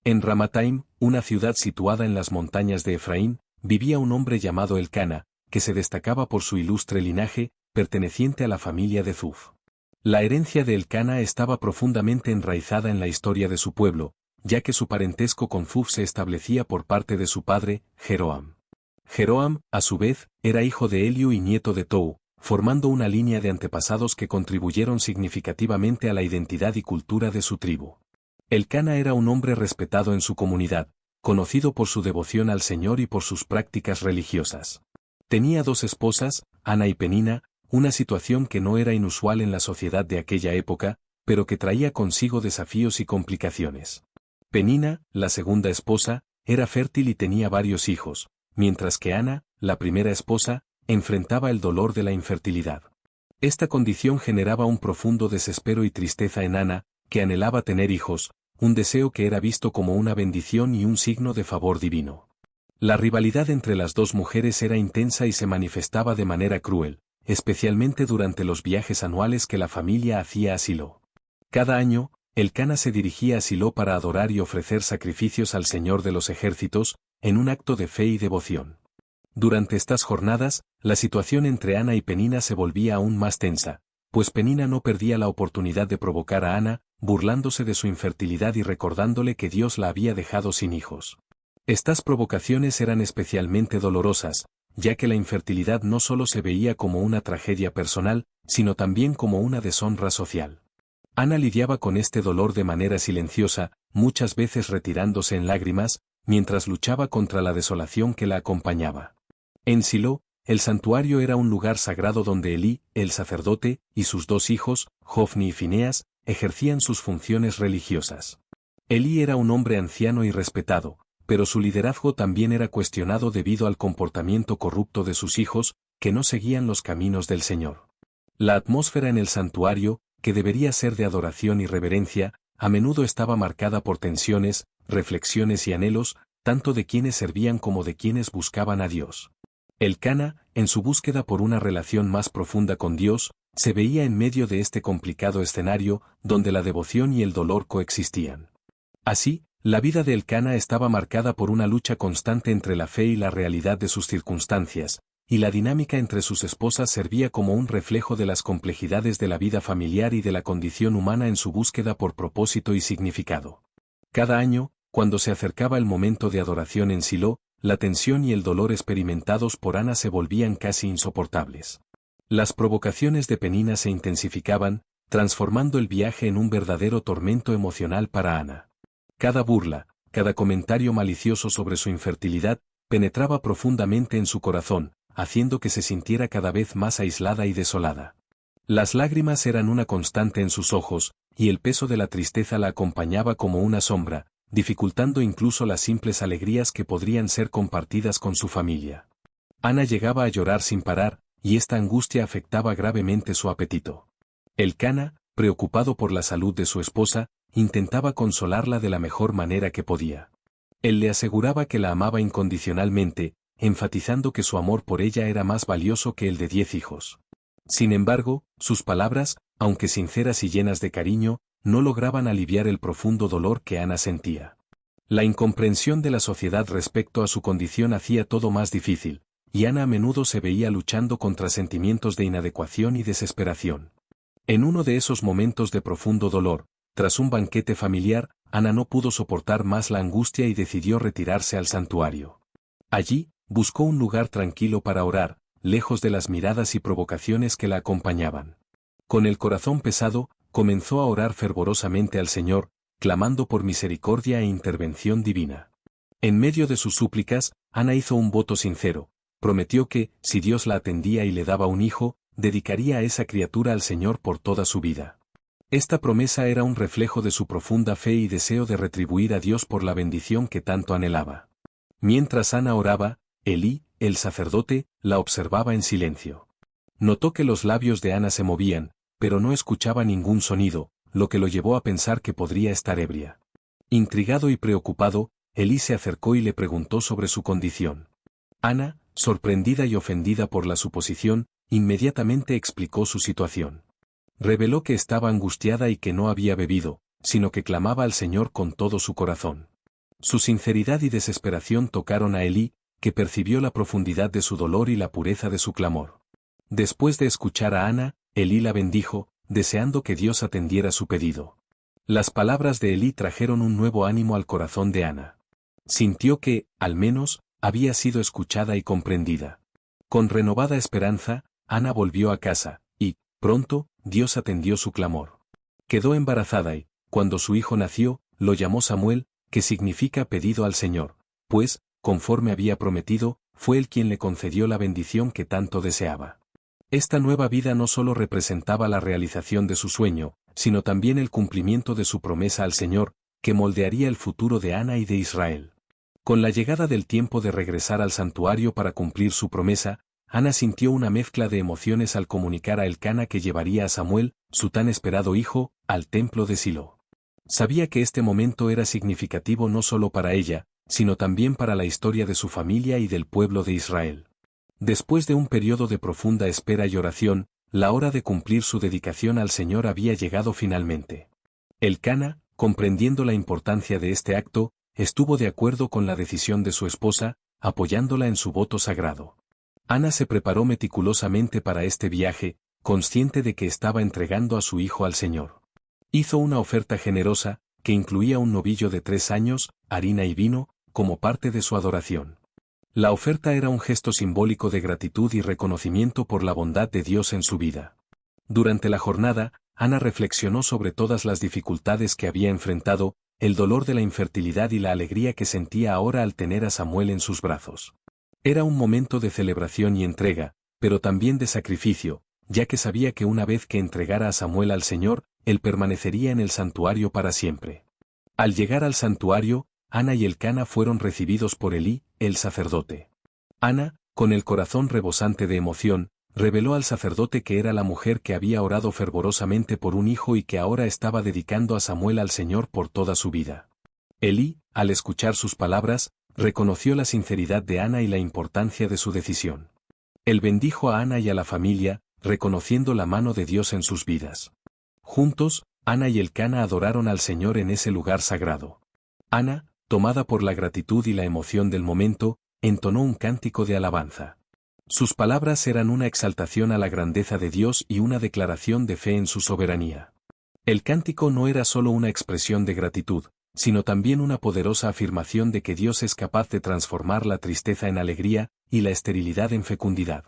En Ramataim, una ciudad situada en las montañas de Efraín, vivía un hombre llamado Elcana, que se destacaba por su ilustre linaje, perteneciente a la familia de Zuf. La herencia de Elcana estaba profundamente enraizada en la historia de su pueblo, ya que su parentesco con Zuf se establecía por parte de su padre, Jeroam. Jeroam, a su vez, era hijo de Eliu y nieto de Tou, formando una línea de antepasados que contribuyeron significativamente a la identidad y cultura de su tribu. Elcana era un hombre respetado en su comunidad, conocido por su devoción al Señor y por sus prácticas religiosas. Tenía dos esposas, Ana y Penina, una situación que no era inusual en la sociedad de aquella época, pero que traía consigo desafíos y complicaciones. Penina, la segunda esposa, era fértil y tenía varios hijos, mientras que Ana, la primera esposa, enfrentaba el dolor de la infertilidad. Esta condición generaba un profundo desespero y tristeza en Ana, que anhelaba tener hijos, un deseo que era visto como una bendición y un signo de favor divino. La rivalidad entre las dos mujeres era intensa y se manifestaba de manera cruel, especialmente durante los viajes anuales que la familia hacía a Silo. Cada año, Elcana se dirigía a Silo para adorar y ofrecer sacrificios al Señor de los ejércitos, en un acto de fe y devoción. Durante estas jornadas, la situación entre Ana y Penina se volvía aún más tensa, pues Penina no perdía la oportunidad de provocar a Ana, burlándose de su infertilidad y recordándole que Dios la había dejado sin hijos. Estas provocaciones eran especialmente dolorosas, ya que la infertilidad no solo se veía como una tragedia personal, sino también como una deshonra social. Ana lidiaba con este dolor de manera silenciosa, muchas veces retirándose en lágrimas, mientras luchaba contra la desolación que la acompañaba. En Silo, el santuario era un lugar sagrado donde Elí, el sacerdote, y sus dos hijos, Jofni y Fineas, ejercían sus funciones religiosas. Elí era un hombre anciano y respetado, pero su liderazgo también era cuestionado debido al comportamiento corrupto de sus hijos, que no seguían los caminos del Señor. La atmósfera en el santuario, que debería ser de adoración y reverencia, a menudo estaba marcada por tensiones, reflexiones y anhelos, tanto de quienes servían como de quienes buscaban a Dios. Elcana, en su búsqueda por una relación más profunda con Dios, se veía en medio de este complicado escenario, donde la devoción y el dolor coexistían. Así, la vida de Elcana estaba marcada por una lucha constante entre la fe y la realidad de sus circunstancias, y la dinámica entre sus esposas servía como un reflejo de las complejidades de la vida familiar y de la condición humana en su búsqueda por propósito y significado. Cada año, cuando se acercaba el momento de adoración en Silo, la tensión y el dolor experimentados por Ana se volvían casi insoportables. Las provocaciones de Penina se intensificaban, transformando el viaje en un verdadero tormento emocional para Ana. Cada burla, cada comentario malicioso sobre su infertilidad, penetraba profundamente en su corazón, haciendo que se sintiera cada vez más aislada y desolada. Las lágrimas eran una constante en sus ojos, y el peso de la tristeza la acompañaba como una sombra, dificultando incluso las simples alegrías que podrían ser compartidas con su familia. Ana llegaba a llorar sin parar, y esta angustia afectaba gravemente su apetito. Elcana, preocupado por la salud de su esposa, intentaba consolarla de la mejor manera que podía. Él le aseguraba que la amaba incondicionalmente, enfatizando que su amor por ella era más valioso que el de 10 hijos. Sin embargo, sus palabras, aunque sinceras y llenas de cariño, no lograban aliviar el profundo dolor que Ana sentía. La incomprensión de la sociedad respecto a su condición hacía todo más difícil, y Ana a menudo se veía luchando contra sentimientos de inadecuación y desesperación. En uno de esos momentos de profundo dolor, tras un banquete familiar, Ana no pudo soportar más la angustia y decidió retirarse al santuario. Allí, buscó un lugar tranquilo para orar, lejos de las miradas y provocaciones que la acompañaban. Con el corazón pesado, comenzó a orar fervorosamente al Señor, clamando por misericordia e intervención divina. En medio de sus súplicas, Ana hizo un voto sincero, prometió que, si Dios la atendía y le daba un hijo, dedicaría a esa criatura al Señor por toda su vida. Esta promesa era un reflejo de su profunda fe y deseo de retribuir a Dios por la bendición que tanto anhelaba. Mientras Ana oraba, Elí, el sacerdote, la observaba en silencio. Notó que los labios de Ana se movían, pero no escuchaba ningún sonido, lo que lo llevó a pensar que podría estar ebria. Intrigado y preocupado, Elí se acercó y le preguntó sobre su condición. Ana, sorprendida y ofendida por la suposición, inmediatamente explicó su situación. Reveló que estaba angustiada y que no había bebido, sino que clamaba al Señor con todo su corazón. Su sinceridad y desesperación tocaron a Elí, que percibió la profundidad de su dolor y la pureza de su clamor. Después de escuchar a Ana, Elí la bendijo, deseando que Dios atendiera su pedido. Las palabras de Elí trajeron un nuevo ánimo al corazón de Ana. Sintió que, al menos, había sido escuchada y comprendida. Con renovada esperanza, Ana volvió a casa, y, pronto, Dios atendió su clamor. Quedó embarazada y, cuando su hijo nació, lo llamó Samuel, que significa pedido al Señor, pues, conforme había prometido, fue él quien le concedió la bendición que tanto deseaba. Esta nueva vida no solo representaba la realización de su sueño, sino también el cumplimiento de su promesa al Señor, que moldearía el futuro de Ana y de Israel. Con la llegada del tiempo de regresar al santuario para cumplir su promesa, Ana sintió una mezcla de emociones al comunicar a Elcana que llevaría a Samuel, su tan esperado hijo, al templo de Silo. Sabía que este momento era significativo no solo para ella, sino también para la historia de su familia y del pueblo de Israel. Después de un periodo de profunda espera y oración, la hora de cumplir su dedicación al Señor había llegado finalmente. Elcana, comprendiendo la importancia de este acto, estuvo de acuerdo con la decisión de su esposa, apoyándola en su voto sagrado. Ana se preparó meticulosamente para este viaje, consciente de que estaba entregando a su hijo al Señor. Hizo una oferta generosa, que incluía un novillo de 3 años, harina y vino, como parte de su adoración. La oferta era un gesto simbólico de gratitud y reconocimiento por la bondad de Dios en su vida. Durante la jornada, Ana reflexionó sobre todas las dificultades que había enfrentado, el dolor de la infertilidad y la alegría que sentía ahora al tener a Samuel en sus brazos. Era un momento de celebración y entrega, pero también de sacrificio, ya que sabía que una vez que entregara a Samuel al Señor, él permanecería en el santuario para siempre. Al llegar al santuario, Ana y Elcana fueron recibidos por Elí, el sacerdote. Ana, con el corazón rebosante de emoción, reveló al sacerdote que era la mujer que había orado fervorosamente por un hijo y que ahora estaba dedicando a Samuel al Señor por toda su vida. Elí, al escuchar sus palabras, reconoció la sinceridad de Ana y la importancia de su decisión. Él bendijo a Ana y a la familia, reconociendo la mano de Dios en sus vidas. Juntos, Ana y Elcana adoraron al Señor en ese lugar sagrado. Ana, tomada por la gratitud y la emoción del momento, entonó un cántico de alabanza. Sus palabras eran una exaltación a la grandeza de Dios y una declaración de fe en su soberanía. El cántico no era solo una expresión de gratitud, sino también una poderosa afirmación de que Dios es capaz de transformar la tristeza en alegría y la esterilidad en fecundidad.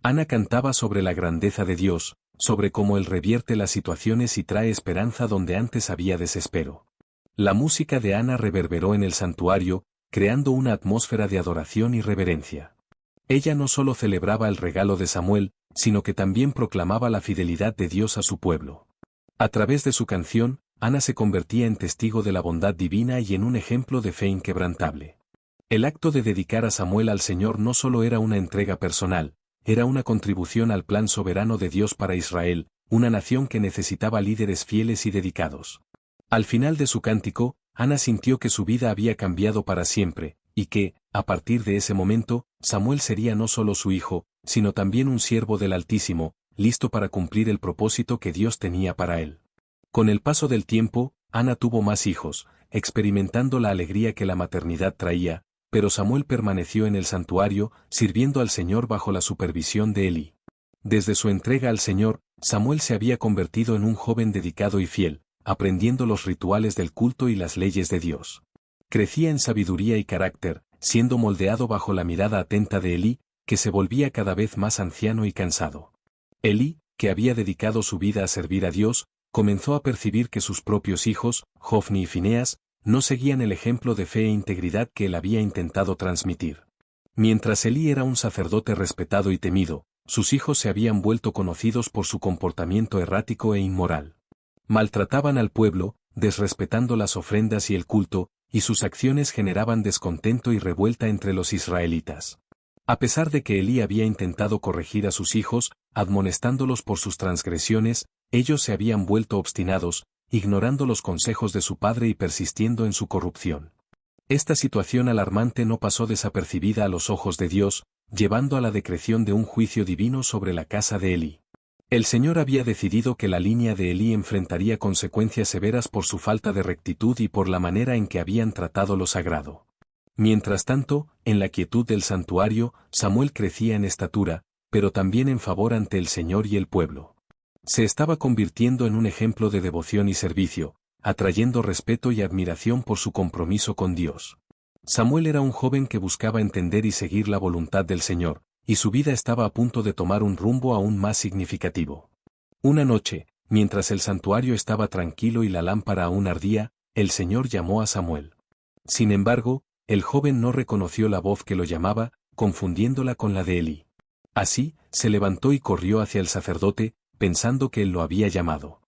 Ana cantaba sobre la grandeza de Dios, sobre cómo Él revierte las situaciones y trae esperanza donde antes había desespero. La música de Ana reverberó en el santuario, creando una atmósfera de adoración y reverencia. Ella no solo celebraba el regalo de Samuel, sino que también proclamaba la fidelidad de Dios a su pueblo. A través de su canción, Ana se convertía en testigo de la bondad divina y en un ejemplo de fe inquebrantable. El acto de dedicar a Samuel al Señor no solo era una entrega personal, era una contribución al plan soberano de Dios para Israel, una nación que necesitaba líderes fieles y dedicados. Al final de su cántico, Ana sintió que su vida había cambiado para siempre, y que, a partir de ese momento, Samuel sería no solo su hijo, sino también un siervo del Altísimo, listo para cumplir el propósito que Dios tenía para él. Con el paso del tiempo, Ana tuvo más hijos, experimentando la alegría que la maternidad traía, pero Samuel permaneció en el santuario, sirviendo al Señor bajo la supervisión de Elí. Desde su entrega al Señor, Samuel se había convertido en un joven dedicado y fiel, aprendiendo los rituales del culto y las leyes de Dios. Crecía en sabiduría y carácter, siendo moldeado bajo la mirada atenta de Elí, que se volvía cada vez más anciano y cansado. Elí, que había dedicado su vida a servir a Dios, comenzó a percibir que sus propios hijos, Jofni y Fineas, no seguían el ejemplo de fe e integridad que él había intentado transmitir. Mientras Elí era un sacerdote respetado y temido, sus hijos se habían vuelto conocidos por su comportamiento errático e inmoral. Maltrataban al pueblo, desrespetando las ofrendas y el culto, y sus acciones generaban descontento y revuelta entre los israelitas. A pesar de que Elí había intentado corregir a sus hijos, admonestándolos por sus transgresiones, ellos se habían vuelto obstinados, ignorando los consejos de su padre y persistiendo en su corrupción. Esta situación alarmante no pasó desapercibida a los ojos de Dios, llevando a la decreción de un juicio divino sobre la casa de Elí. El Señor había decidido que la línea de Elí enfrentaría consecuencias severas por su falta de rectitud y por la manera en que habían tratado lo sagrado. Mientras tanto, en la quietud del santuario, Samuel crecía en estatura, pero también en favor ante el Señor y el pueblo. Se estaba convirtiendo en un ejemplo de devoción y servicio, atrayendo respeto y admiración por su compromiso con Dios. Samuel era un joven que buscaba entender y seguir la voluntad del Señor, y su vida estaba a punto de tomar un rumbo aún más significativo. Una noche, mientras el santuario estaba tranquilo y la lámpara aún ardía, el Señor llamó a Samuel. Sin embargo, el joven no reconoció la voz que lo llamaba, confundiéndola con la de Elí. Así, se levantó y corrió hacia el sacerdote, pensando que él lo había llamado.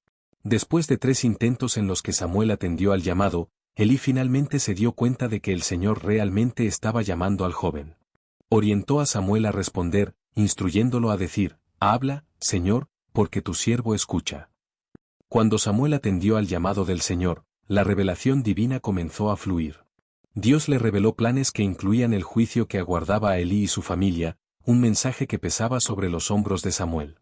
Después de 3 intentos en los que Samuel atendió al llamado, Elí finalmente se dio cuenta de que el Señor realmente estaba llamando al joven. Orientó a Samuel a responder, instruyéndolo a decir: «Habla, Señor, porque tu siervo escucha». Cuando Samuel atendió al llamado del Señor, la revelación divina comenzó a fluir. Dios le reveló planes que incluían el juicio que aguardaba a Elí y su familia, un mensaje que pesaba sobre los hombros de Samuel.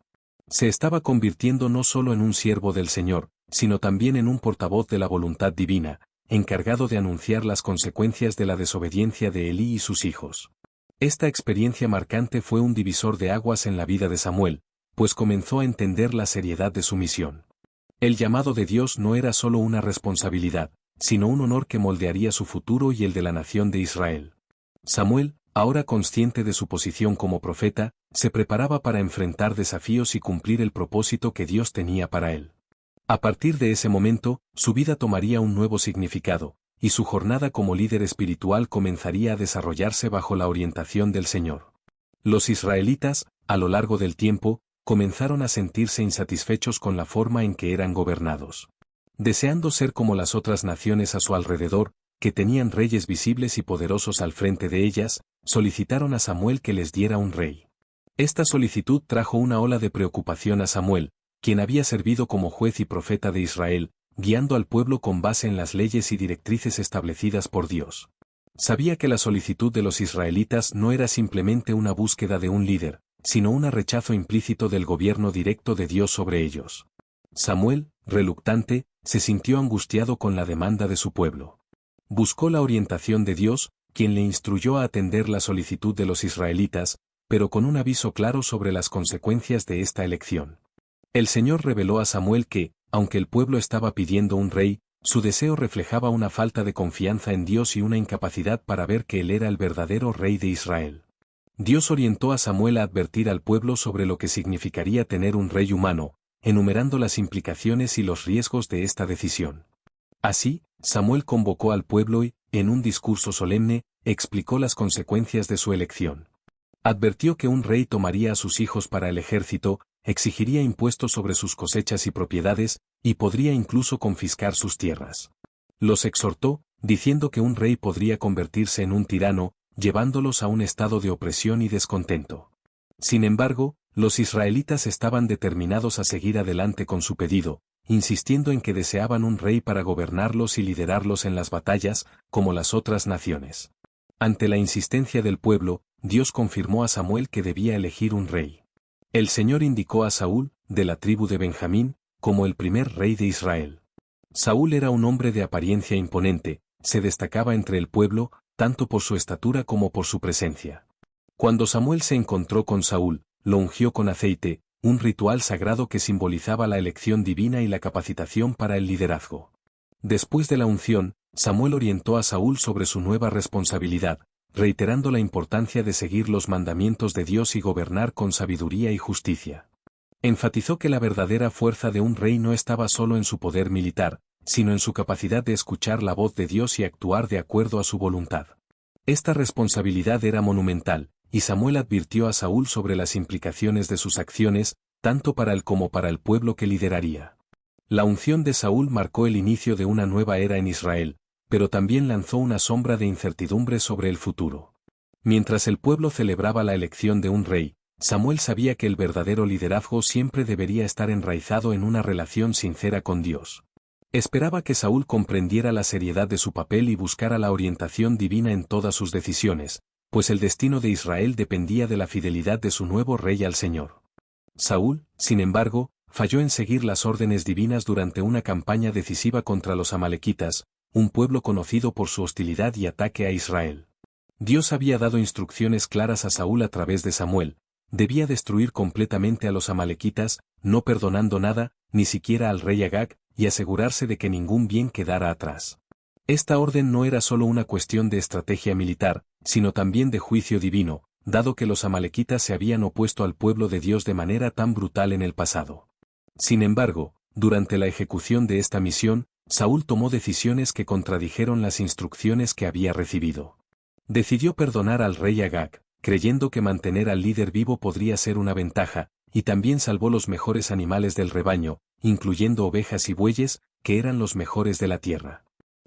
Se estaba convirtiendo no solo en un siervo del Señor, sino también en un portavoz de la voluntad divina, encargado de anunciar las consecuencias de la desobediencia de Elí y sus hijos. Esta experiencia marcante fue un divisor de aguas en la vida de Samuel, pues comenzó a entender la seriedad de su misión. El llamado de Dios no era solo una responsabilidad, sino un honor que moldearía su futuro y el de la nación de Israel. Samuel, ahora consciente de su posición como profeta, se preparaba para enfrentar desafíos y cumplir el propósito que Dios tenía para él. A partir de ese momento, su vida tomaría un nuevo significado, y su jornada como líder espiritual comenzaría a desarrollarse bajo la orientación del Señor. Los israelitas, a lo largo del tiempo, comenzaron a sentirse insatisfechos con la forma en que eran gobernados. Deseando ser como las otras naciones a su alrededor, que tenían reyes visibles y poderosos al frente de ellas, solicitaron a Samuel que les diera un rey. Esta solicitud trajo una ola de preocupación a Samuel, quien había servido como juez y profeta de Israel, guiando al pueblo con base en las leyes y directrices establecidas por Dios. Sabía que la solicitud de los israelitas no era simplemente una búsqueda de un líder, sino un rechazo implícito del gobierno directo de Dios sobre ellos. Samuel, reluctante, se sintió angustiado con la demanda de su pueblo. Buscó la orientación de Dios, quien le instruyó a atender la solicitud de los israelitas, pero con un aviso claro sobre las consecuencias de esta elección. El Señor reveló a Samuel que, aunque el pueblo estaba pidiendo un rey, su deseo reflejaba una falta de confianza en Dios y una incapacidad para ver que Él era el verdadero rey de Israel. Dios orientó a Samuel a advertir al pueblo sobre lo que significaría tener un rey humano, enumerando las implicaciones y los riesgos de esta decisión. Así, Samuel convocó al pueblo y, en un discurso solemne, explicó las consecuencias de su elección. Advirtió que un rey tomaría a sus hijos para el ejército, exigiría impuestos sobre sus cosechas y propiedades, y podría incluso confiscar sus tierras. Los exhortó, diciendo que un rey podría convertirse en un tirano, llevándolos a un estado de opresión y descontento. Sin embargo, los israelitas estaban determinados a seguir adelante con su pedido, insistiendo en que deseaban un rey para gobernarlos y liderarlos en las batallas, como las otras naciones. Ante la insistencia del pueblo, Dios confirmó a Samuel que debía elegir un rey. El Señor indicó a Saúl, de la tribu de Benjamín, como el primer rey de Israel. Saúl era un hombre de apariencia imponente, se destacaba entre el pueblo, tanto por su estatura como por su presencia. Cuando Samuel se encontró con Saúl, lo ungió con aceite, un ritual sagrado que simbolizaba la elección divina y la capacitación para el liderazgo. Después de la unción, Samuel orientó a Saúl sobre su nueva responsabilidad, reiterando la importancia de seguir los mandamientos de Dios y gobernar con sabiduría y justicia. Enfatizó que la verdadera fuerza de un rey no estaba solo en su poder militar, sino en su capacidad de escuchar la voz de Dios y actuar de acuerdo a su voluntad. Esta responsabilidad era monumental, y Samuel advirtió a Saúl sobre las implicaciones de sus acciones, tanto para él como para el pueblo que lideraría. La unción de Saúl marcó el inicio de una nueva era en Israel, pero también lanzó una sombra de incertidumbre sobre el futuro. Mientras el pueblo celebraba la elección de un rey, Samuel sabía que el verdadero liderazgo siempre debería estar enraizado en una relación sincera con Dios. Esperaba que Saúl comprendiera la seriedad de su papel y buscara la orientación divina en todas sus decisiones, pues el destino de Israel dependía de la fidelidad de su nuevo rey al Señor. Saúl, sin embargo, falló en seguir las órdenes divinas durante una campaña decisiva contra los amalequitas, un pueblo conocido por su hostilidad y ataque a Israel. Dios había dado instrucciones claras a Saúl a través de Samuel: debía destruir completamente a los amalequitas, no perdonando nada, ni siquiera al rey Agag, y asegurarse de que ningún bien quedara atrás. Esta orden no era solo una cuestión de estrategia militar, sino también de juicio divino, dado que los amalequitas se habían opuesto al pueblo de Dios de manera tan brutal en el pasado. Sin embargo, durante la ejecución de esta misión, Saúl tomó decisiones que contradijeron las instrucciones que había recibido. Decidió perdonar al rey Agag, creyendo que mantener al líder vivo podría ser una ventaja, y también salvó los mejores animales del rebaño, incluyendo ovejas y bueyes, que eran los mejores de la tierra.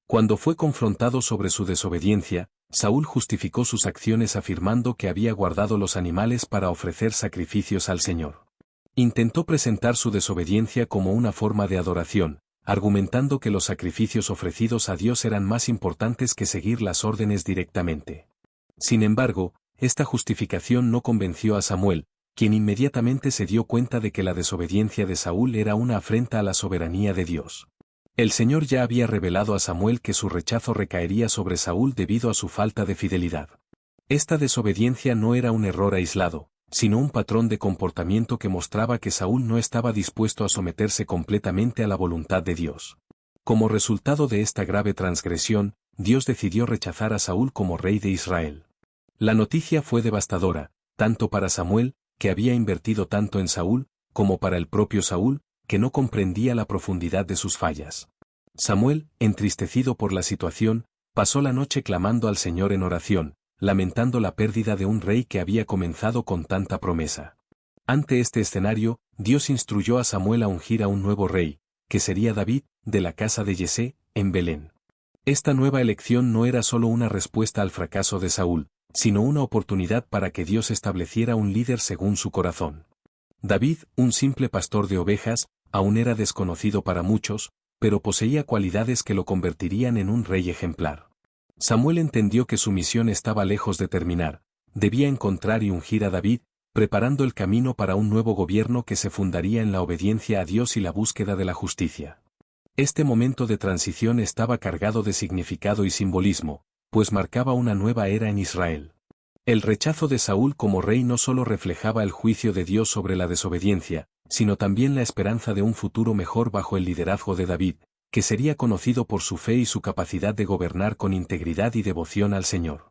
Cuando fue confrontado sobre su desobediencia, Saúl justificó sus acciones afirmando que había guardado los animales para ofrecer sacrificios al Señor. Intentó presentar su desobediencia como una forma de adoración, argumentando que los sacrificios ofrecidos a Dios eran más importantes que seguir las órdenes directamente. Sin embargo, esta justificación no convenció a Samuel, quien inmediatamente se dio cuenta de que la desobediencia de Saúl era una afrenta a la soberanía de Dios. El Señor ya había revelado a Samuel que su rechazo recaería sobre Saúl debido a su falta de fidelidad. Esta desobediencia no era un error aislado, sino un patrón de comportamiento que mostraba que Saúl no estaba dispuesto a someterse completamente a la voluntad de Dios. Como resultado de esta grave transgresión, Dios decidió rechazar a Saúl como rey de Israel. La noticia fue devastadora, tanto para Samuel, que había invertido tanto en Saúl, como para el propio Saúl, que no comprendía la profundidad de sus fallas. Samuel, entristecido por la situación, pasó la noche clamando al Señor en oración, lamentando la pérdida de un rey que había comenzado con tanta promesa. Ante este escenario, Dios instruyó a Samuel a ungir a un nuevo rey, que sería David, de la casa de Yesé, en Belén. Esta nueva elección no era solo una respuesta al fracaso de Saúl, sino una oportunidad para que Dios estableciera un líder según su corazón. David, un simple pastor de ovejas, aún era desconocido para muchos, pero poseía cualidades que lo convertirían en un rey ejemplar. Samuel entendió que su misión estaba lejos de terminar, debía encontrar y ungir a David, preparando el camino para un nuevo gobierno que se fundaría en la obediencia a Dios y la búsqueda de la justicia. Este momento de transición estaba cargado de significado y simbolismo, pues marcaba una nueva era en Israel. El rechazo de Saúl como rey no solo reflejaba el juicio de Dios sobre la desobediencia, sino también la esperanza de un futuro mejor bajo el liderazgo de David, que sería conocido por su fe y su capacidad de gobernar con integridad y devoción al Señor.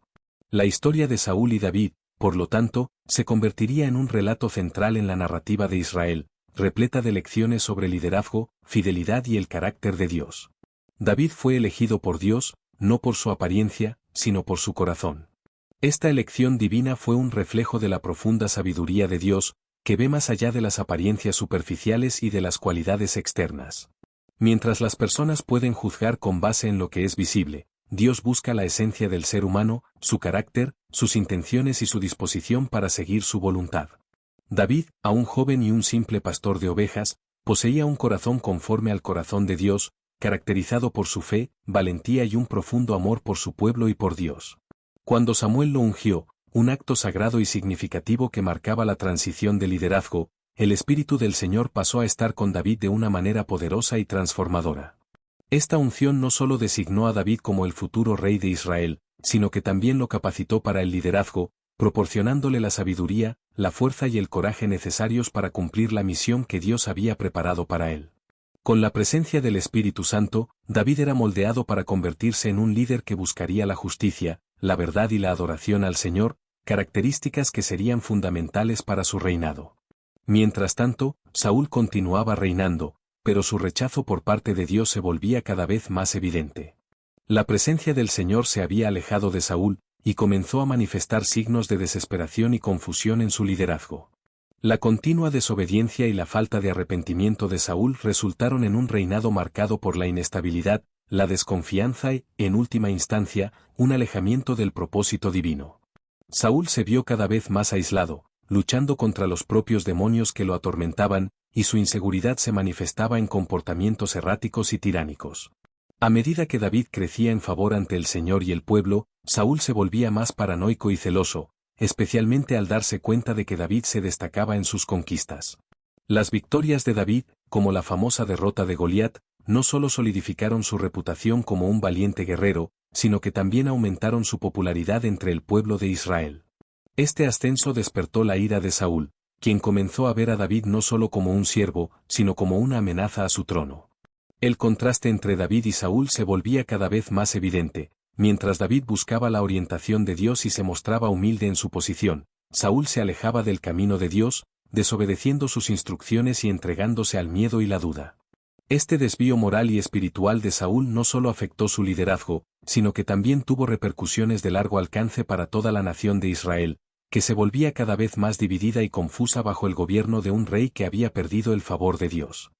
La historia de Saúl y David, por lo tanto, se convertiría en un relato central en la narrativa de Israel, repleta de lecciones sobre liderazgo, fidelidad y el carácter de Dios. David fue elegido por Dios, no por su apariencia, sino por su corazón. Esta elección divina fue un reflejo de la profunda sabiduría de Dios, que ve más allá de las apariencias superficiales y de las cualidades externas. Mientras las personas pueden juzgar con base en lo que es visible, Dios busca la esencia del ser humano, su carácter, sus intenciones y su disposición para seguir su voluntad. David, aún joven y un simple pastor de ovejas, poseía un corazón conforme al corazón de Dios, caracterizado por su fe, valentía y un profundo amor por su pueblo y por Dios. Cuando Samuel lo ungió, un acto sagrado y significativo que marcaba la transición de liderazgo, el Espíritu del Señor pasó a estar con David de una manera poderosa y transformadora. Esta unción no solo designó a David como el futuro rey de Israel, sino que también lo capacitó para el liderazgo, proporcionándole la sabiduría, la fuerza y el coraje necesarios para cumplir la misión que Dios había preparado para él. Con la presencia del Espíritu Santo, David era moldeado para convertirse en un líder que buscaría la justicia, la verdad y la adoración al Señor, características que serían fundamentales para su reinado. Mientras tanto, Saúl continuaba reinando, pero su rechazo por parte de Dios se volvía cada vez más evidente. La presencia del Señor se había alejado de Saúl, y comenzó a manifestar signos de desesperación y confusión en su liderazgo. La continua desobediencia y la falta de arrepentimiento de Saúl resultaron en un reinado marcado por la inestabilidad, la desconfianza y, en última instancia, un alejamiento del propósito divino. Saúl se vio cada vez más aislado, luchando contra los propios demonios que lo atormentaban, y su inseguridad se manifestaba en comportamientos erráticos y tiránicos. A medida que David crecía en favor ante el Señor y el pueblo, Saúl se volvía más paranoico y celoso, especialmente al darse cuenta de que David se destacaba en sus conquistas. Las victorias de David, como la famosa derrota de Goliat, no solo solidificaron su reputación como un valiente guerrero, sino que también aumentaron su popularidad entre el pueblo de Israel. Este ascenso despertó la ira de Saúl, quien comenzó a ver a David no solo como un siervo, sino como una amenaza a su trono. El contraste entre David y Saúl se volvía cada vez más evidente. Mientras David buscaba la orientación de Dios y se mostraba humilde en su posición, Saúl se alejaba del camino de Dios, desobedeciendo sus instrucciones y entregándose al miedo y la duda. Este desvío moral y espiritual de Saúl no solo afectó su liderazgo, sino que también tuvo repercusiones de largo alcance para toda la nación de Israel, que se volvía cada vez más dividida y confusa bajo el gobierno de un rey que había perdido el favor de Dios.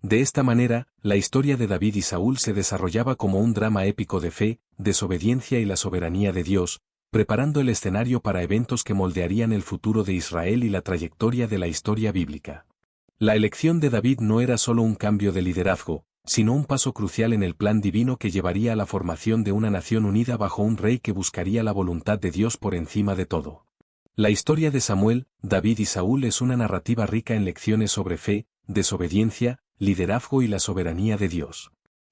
De esta manera, la historia de David y Saúl se desarrollaba como un drama épico de fe, desobediencia y la soberanía de Dios, preparando el escenario para eventos que moldearían el futuro de Israel y la trayectoria de la historia bíblica. La elección de David no era solo un cambio de liderazgo, sino un paso crucial en el plan divino que llevaría a la formación de una nación unida bajo un rey que buscaría la voluntad de Dios por encima de todo. La historia de Samuel, David y Saúl es una narrativa rica en lecciones sobre fe, desobediencia, liderazgo y la soberanía de Dios.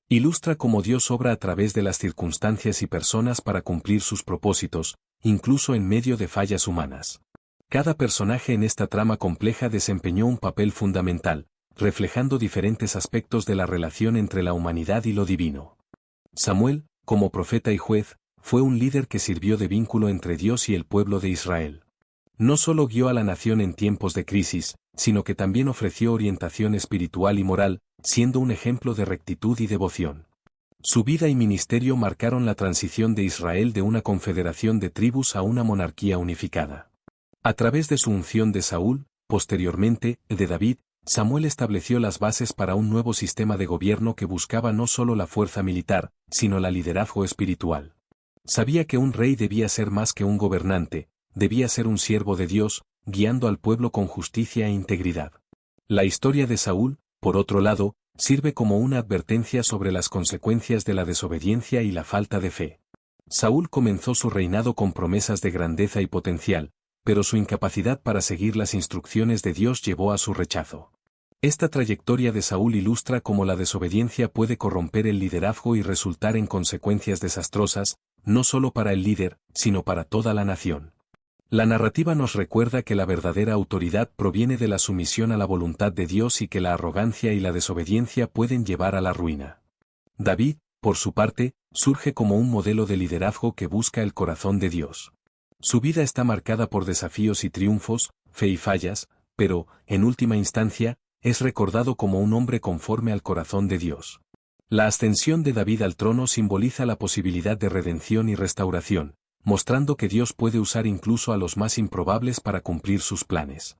Ilustra cómo Dios obra a través de las circunstancias y personas para cumplir sus propósitos, incluso en medio de fallas humanas. Cada personaje en esta trama compleja desempeñó un papel fundamental, reflejando diferentes aspectos de la relación entre la humanidad y lo divino. Samuel, como profeta y juez, fue un líder que sirvió de vínculo entre Dios y el pueblo de Israel. No solo guió a la nación en tiempos de crisis, sino que también ofreció orientación espiritual y moral, siendo un ejemplo de rectitud y devoción. Su vida y ministerio marcaron la transición de Israel de una confederación de tribus a una monarquía unificada. A través de su unción de Saúl, posteriormente, de David, Samuel estableció las bases para un nuevo sistema de gobierno que buscaba no solo la fuerza militar, sino la liderazgo espiritual. Sabía que un rey debía ser más que un gobernante, debía ser un siervo de Dios, guiando al pueblo con justicia e integridad. La historia de Saúl, por otro lado, sirve como una advertencia sobre las consecuencias de la desobediencia y la falta de fe. Saúl comenzó su reinado con promesas de grandeza y potencial, pero su incapacidad para seguir las instrucciones de Dios llevó a su rechazo. Esta trayectoria de Saúl ilustra cómo la desobediencia puede corromper el liderazgo y resultar en consecuencias desastrosas, no solo para el líder, sino para toda la nación. La narrativa nos recuerda que la verdadera autoridad proviene de la sumisión a la voluntad de Dios y que la arrogancia y la desobediencia pueden llevar a la ruina. David, por su parte, surge como un modelo de liderazgo que busca el corazón de Dios. Su vida está marcada por desafíos y triunfos, fe y fallas, pero, en última instancia, es recordado como un hombre conforme al corazón de Dios. La ascensión de David al trono simboliza la posibilidad de redención y restauración, mostrando que Dios puede usar incluso a los más improbables para cumplir sus planes.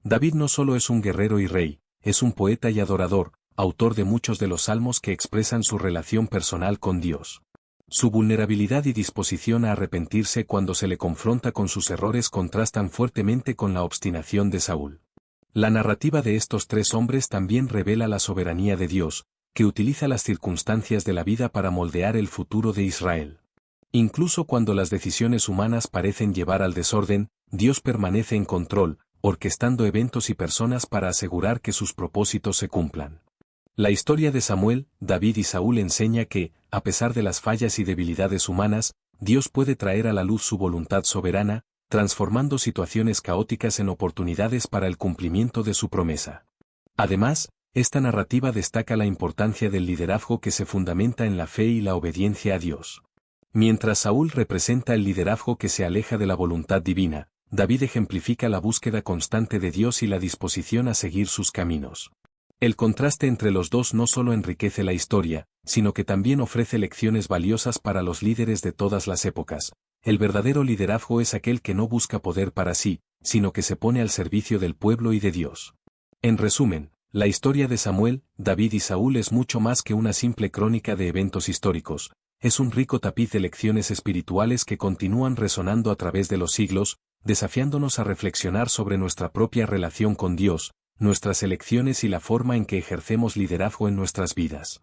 David no solo es un guerrero y rey, es un poeta y adorador, autor de muchos de los salmos que expresan su relación personal con Dios. Su vulnerabilidad y disposición a arrepentirse cuando se le confronta con sus errores contrastan fuertemente con la obstinación de Saúl. La narrativa de estos tres hombres también revela la soberanía de Dios, que utiliza las circunstancias de la vida para moldear el futuro de Israel. Incluso cuando las decisiones humanas parecen llevar al desorden, Dios permanece en control, orquestando eventos y personas para asegurar que sus propósitos se cumplan. La historia de Samuel, David y Saúl enseña que, a pesar de las fallas y debilidades humanas, Dios puede traer a la luz su voluntad soberana, transformando situaciones caóticas en oportunidades para el cumplimiento de su promesa. Además, esta narrativa destaca la importancia del liderazgo que se fundamenta en la fe y la obediencia a Dios. Mientras Saúl representa el liderazgo que se aleja de la voluntad divina, David ejemplifica la búsqueda constante de Dios y la disposición a seguir sus caminos. El contraste entre los dos no solo enriquece la historia, sino que también ofrece lecciones valiosas para los líderes de todas las épocas. El verdadero liderazgo es aquel que no busca poder para sí, sino que se pone al servicio del pueblo y de Dios. En resumen, la historia de Samuel, David y Saúl es mucho más que una simple crónica de eventos históricos. Es un rico tapiz de lecciones espirituales que continúan resonando a través de los siglos, desafiándonos a reflexionar sobre nuestra propia relación con Dios, nuestras elecciones y la forma en que ejercemos liderazgo en nuestras vidas.